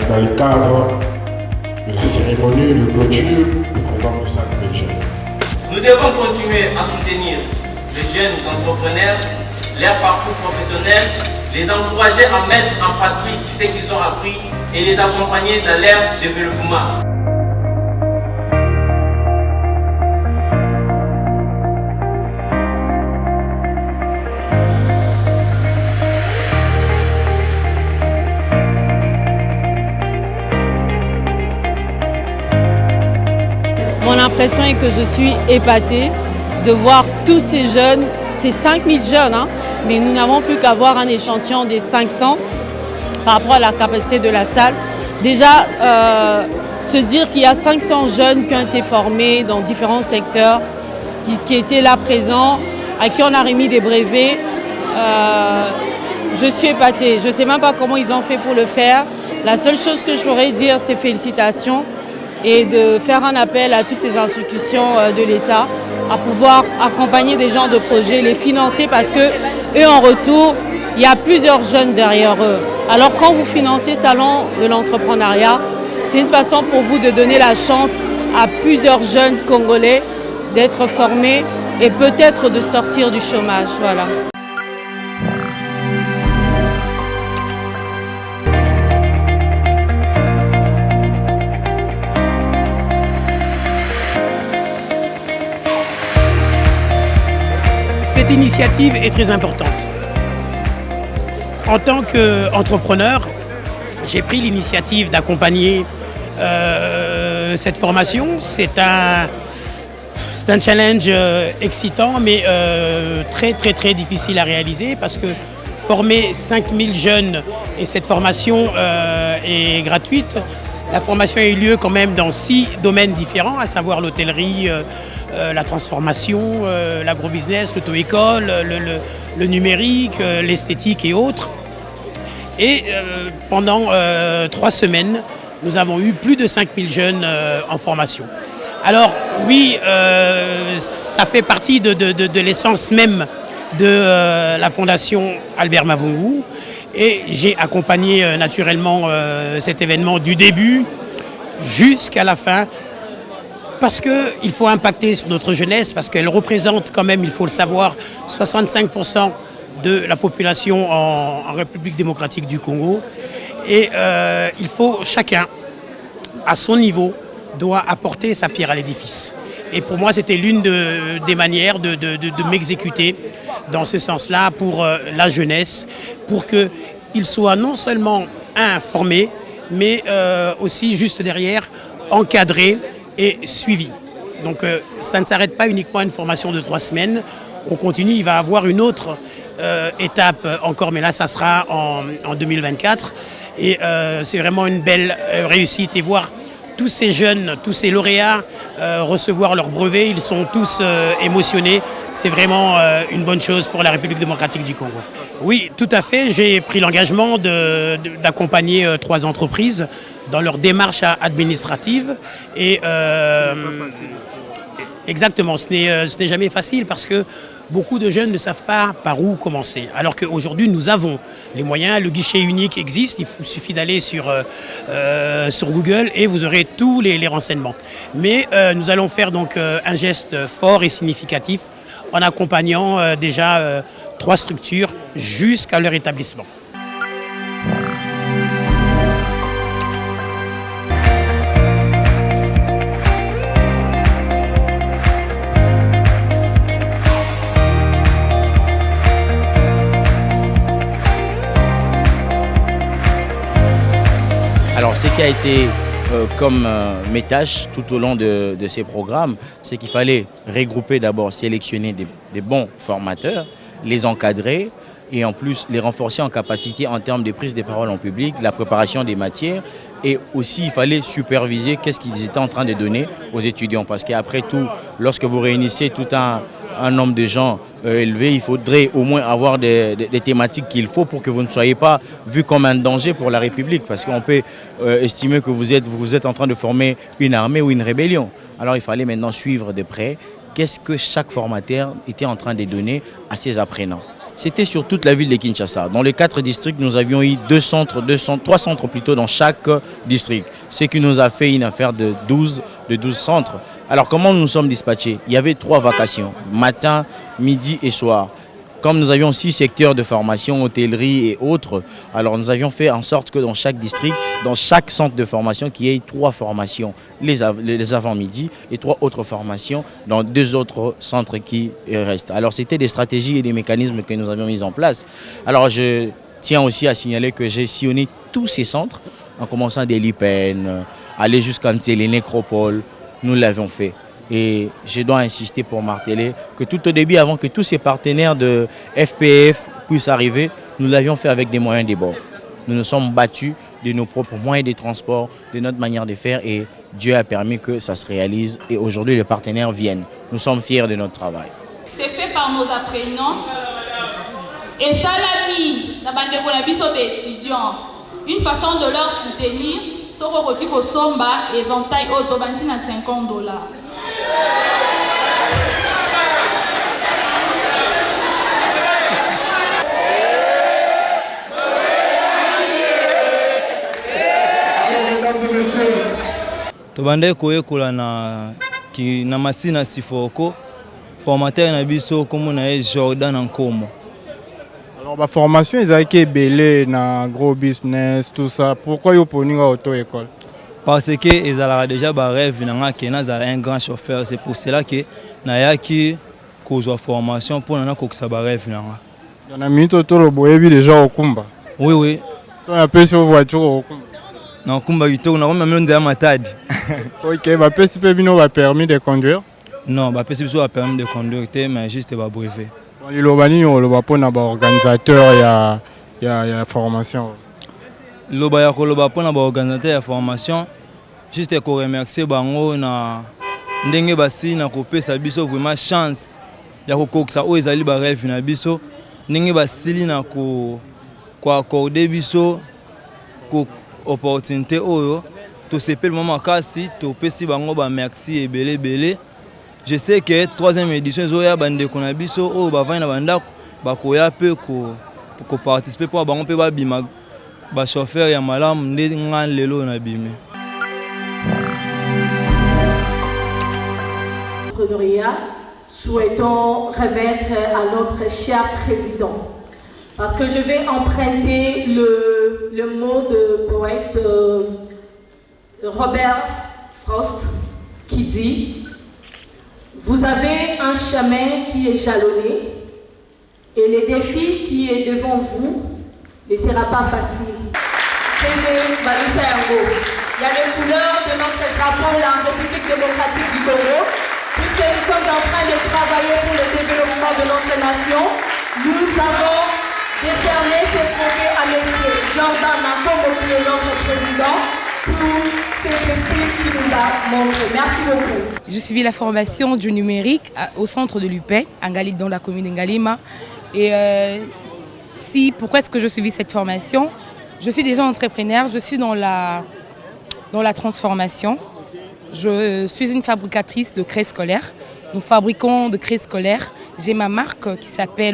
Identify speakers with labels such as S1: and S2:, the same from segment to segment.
S1: dans le cadre de la cérémonie de clôture du programme de 5000 jeunes.
S2: Nous devons continuer à soutenir les jeunes entrepreneurs, leur parcours professionnel, les encourager à mettre en pratique ce qu'ils ont appris et les accompagner dans leur développement.
S3: Mon impression est que je suis épatée de voir tous ces jeunes, ces 5000 jeunes, mais nous n'avons plus qu'à voir un échantillon des 500 par rapport à la capacité de la salle. Déjà, se dire qu'il y a 500 jeunes qui ont été formés dans différents secteurs, qui étaient là présents, à qui on a remis des brevets, je suis épatée. Je ne sais même pas comment ils ont fait pour le faire. La seule chose que je pourrais dire, c'est félicitations et de faire un appel à toutes ces institutions de l'État à pouvoir accompagner des gens de projets, les financer parce que eux en retour, il y a plusieurs jeunes derrière eux. Alors quand vous financez Talent de l'entrepreneuriat, c'est une façon pour vous de donner la chance à plusieurs jeunes Congolais d'être formés et peut-être de sortir du chômage. Voilà.
S4: Cette initiative est très importante. En tant qu'entrepreneur, j'ai pris l'initiative d'accompagner cette formation. C'est un challenge excitant, mais très difficile à réaliser parce que former 5000 jeunes et cette formation est gratuite. La formation a eu lieu quand même dans 6 domaines différents, à savoir l'hôtellerie, la transformation, l'agrobusiness, l'auto-école, le numérique, l'esthétique et autres. Et pendant 3 semaines, nous avons eu plus de 5000 jeunes en formation. Alors oui, ça fait partie de l'essence même de la Fondation Albert Mavungu. Et j'ai accompagné naturellement cet événement du début jusqu'à la fin parce qu'il faut impacter sur notre jeunesse, parce qu'elle représente quand même, il faut le savoir, 65% de la population en République démocratique du Congo. Et il faut, chacun, à son niveau, doit apporter sa pierre à l'édifice. Et pour moi, c'était l'une des manières de m'exécuter dans ce sens-là pour la jeunesse, pour qu'ils soient non seulement informés, mais aussi juste derrière, encadrés et suivis. Donc ça ne s'arrête pas uniquement à une formation de 3 semaines. On continue, il va y avoir une autre étape encore, mais là, ça sera en 2024. Et c'est vraiment une belle réussite et voir tous ces jeunes, tous ces lauréats recevoir leur brevet, ils sont tous émotionnés. C'est vraiment une bonne chose pour la République démocratique du Congo. Oui, tout à fait. J'ai pris l'engagement d'accompagner 3 entreprises dans leur démarche administrative. Et exactement, ce n'est jamais facile parce que beaucoup de jeunes ne savent pas par où commencer. Alors qu'aujourd'hui, nous avons les moyens, le guichet unique existe, il suffit d'aller sur Google et vous aurez tous les renseignements. Mais nous allons faire donc un geste fort et significatif en accompagnant déjà 3 structures jusqu'à leur établissement.
S5: Alors, ce qui a été comme mes tâches tout au long de ces programmes, c'est qu'il fallait regrouper d'abord, sélectionner des bons formateurs, les encadrer et en plus les renforcer en capacité en termes de prise de parole en public, la préparation des matières et aussi il fallait superviser qu'est-ce qu'ils étaient en train de donner aux étudiants. Parce qu'après tout, lorsque vous réunissez tout un nombre de gens élevés, il faudrait au moins avoir des thématiques qu'il faut pour que vous ne soyez pas vu comme un danger pour la République. Parce qu'on peut estimer que vous êtes en train de former une armée ou une rébellion. Alors il fallait maintenant suivre de près qu'est-ce que chaque formateur était en train de donner à ses apprenants. c'était sur toute la ville de Kinshasa. Dans les 4 districts, nous avions eu 3 centres plutôt dans chaque district. Ce qui nous a fait une affaire de 12 centres. Alors comment nous sommes dispatchés? Il y avait 3 vacations, matin, midi et soir. Comme nous avions 6 secteurs de formation, hôtellerie et autres, alors nous avions fait en sorte que dans chaque district, dans chaque centre de formation, qu'il y ait 3 formations, les avant-midi et 3 autres formations dans 2 autres centres qui restent. Alors c'était des stratégies et des mécanismes que nous avions mis en place. Alors je tiens aussi à signaler que j'ai sillonné tous ces centres, en commençant dès l'IPN, aller jusqu'à les nécropoles, nous l'avions fait. Et je dois insister pour marteler que tout au début, avant que tous ces partenaires de FPF puissent arriver, nous l'avions fait avec des moyens des bords. Nous nous sommes battus de nos propres moyens de transport, de notre manière de faire et Dieu a permis que ça se réalise. Et aujourd'hui, les partenaires viennent. Nous sommes fiers de notre travail.
S6: C'est fait par nos apprenants. Et ça, l'ami, étudiants, une façon de leur soutenir, Sororoti Kosomba et Ventaille Autobantine à $50.
S7: Tobande koyekola na masina sifoko formateur na biso comme na Jordan Nkomo.
S8: Alors la formation ils avaient belé na gros business tout ça. Pourquoi ils poni auto école?
S7: Parce que ils avaient déjà ba rêve na kena za un grand chauffeur, c'est pour cela que na yaki kozwa formation pour na ko sa ba rêve na.
S8: On a mis tout le boyebi déjà au Kumba.
S7: Oui.
S8: On a payé sur voiture au Kumba.
S7: Non, Kumba ito na même ndia matadi.
S8: OK, ba pesi pe bino ba permis de conduire?
S7: Non, ba pesi biso ba permis de conduire mais juste ba brevet.
S8: Bon, il obani on va pas na ba organisateur ya formation.
S7: Loba ya koloba pona ba organisateur ya formation juste ko remercier bango na ndenge basi na kopesa biso vraiment chance ya kokokisa o ezali ba rêve na biso ndenge basili na ko accorder biso ko opportunité oyo to sepel mama kasi to pesi bango ba merci ebele. Je sais que 3e édition zoya bande ko na biso o ba vana banda ba koya pe ko participer pour bango pe ba bima ba chauffeur ya malam nde ngan lelo na bime.
S9: Souhaitons remettre à notre cher président. Parce que je vais emprunter le mot de poète Robert Frost qui dit « Vous avez un chemin qui est jalonné et le défi qui est devant vous ne sera pas facile. » CG Balissa Yango, il y a les couleurs de notre drapeau, la République démocratique du Congo. Puisque nous sommes en train de travailler pour le développement de notre nation, nous avons décerné ce trophée à M. Jordan Nkomo, qui est notre président, pour cet esprit qu'il nous a montré. Merci beaucoup.
S3: J'ai suivi la formation du numérique au centre de l'UPEN, dans la commune d'Ngalima. Et pourquoi est-ce que je suivi cette formation? Je suis déjà entrepreneur, je suis dans la transformation. Je suis une fabricatrice de craies scolaires. Nous fabriquons de craies scolaires. J'ai ma marque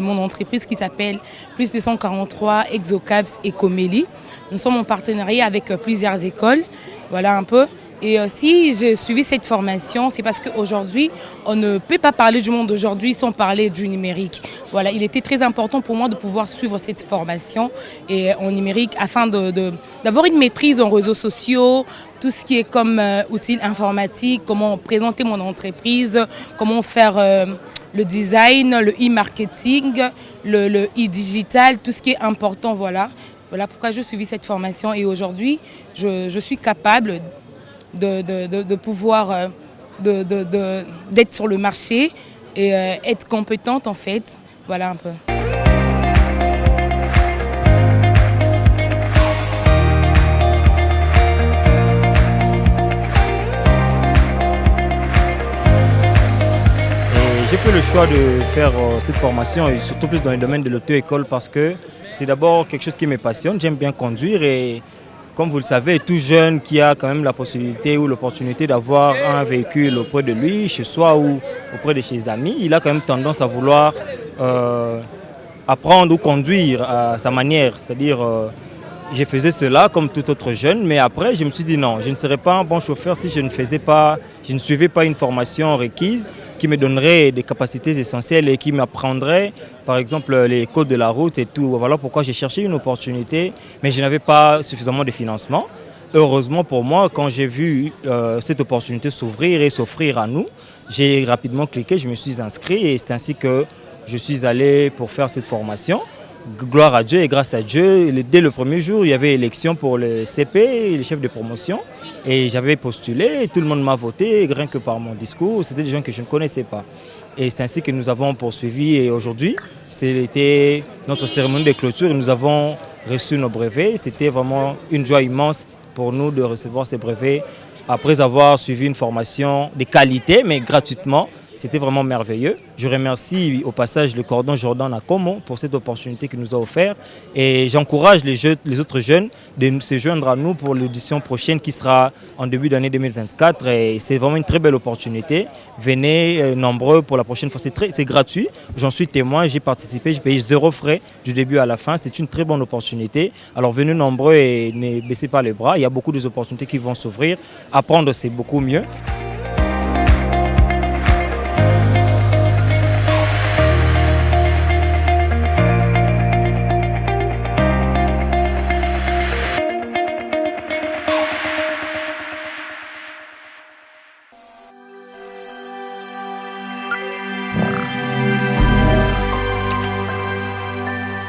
S3: mon entreprise qui s'appelle Plus 243 Exocaps et Comélie. Nous sommes en partenariat avec plusieurs écoles. Voilà un peu. Et si j'ai suivi cette formation, c'est parce qu'aujourd'hui, on ne peut pas parler du monde d'aujourd'hui sans parler du numérique. Voilà, il était très important pour moi de pouvoir suivre cette formation et en numérique afin d'avoir une maîtrise en réseaux sociaux, tout ce qui est comme outils informatiques, comment présenter mon entreprise, comment faire le design, le e-marketing, le e-digital, tout ce qui est important. Voilà pourquoi j'ai suivi cette formation et aujourd'hui, je suis capable de pouvoir d'être sur le marché et être compétente en fait. Voilà un peu.
S10: J'ai fait le choix de faire cette formation et surtout plus dans le domaine de l'auto-école parce que c'est d'abord quelque chose qui me passionne. J'aime bien conduire et comme vous le savez, tout jeune qui a quand même la possibilité ou l'opportunité d'avoir un véhicule auprès de lui, chez soi ou auprès de ses amis, il a quand même tendance à vouloir apprendre ou conduire à sa manière. C'est-à-dire, je faisais cela comme tout autre jeune, mais après, je me suis dit non, je ne serais pas un bon chauffeur si je ne suivais pas une formation requise qui me donnerait des capacités essentielles et qui m'apprendrait, par exemple, les codes de la route et tout. Voilà pourquoi j'ai cherché une opportunité, mais je n'avais pas suffisamment de financement. Heureusement pour moi, quand j'ai vu cette opportunité s'ouvrir et s'offrir à nous, j'ai rapidement cliqué, je me suis inscrit et c'est ainsi que je suis allé pour faire cette formation. Gloire à Dieu et grâce à Dieu, dès le premier jour, il y avait élection pour le CP, les chefs de promotion. Et j'avais postulé, et tout le monde m'a voté, rien que par mon discours. C'était des gens que je ne connaissais pas. Et c'est ainsi que nous avons poursuivi. Et aujourd'hui, c'était notre cérémonie de clôture et nous avons reçu nos brevets. C'était vraiment une joie immense pour nous de recevoir ces brevets après avoir suivi une formation de qualité, mais gratuitement. C'était vraiment merveilleux. Je remercie au passage le cordon Jordan à Como pour cette opportunité qu'il nous a offert. Et j'encourage les autres jeunes de se joindre à nous pour l'édition prochaine qui sera en début d'année 2024. Et c'est vraiment une très belle opportunité. Venez nombreux pour la prochaine fois. C'est gratuit. J'en suis témoin. J'ai participé. J'ai payé 0 frais du début à la fin. C'est une très bonne opportunité. Alors venez nombreux et ne baissez pas les bras. Il y a beaucoup d'opportunités qui vont s'ouvrir. Apprendre, c'est beaucoup mieux.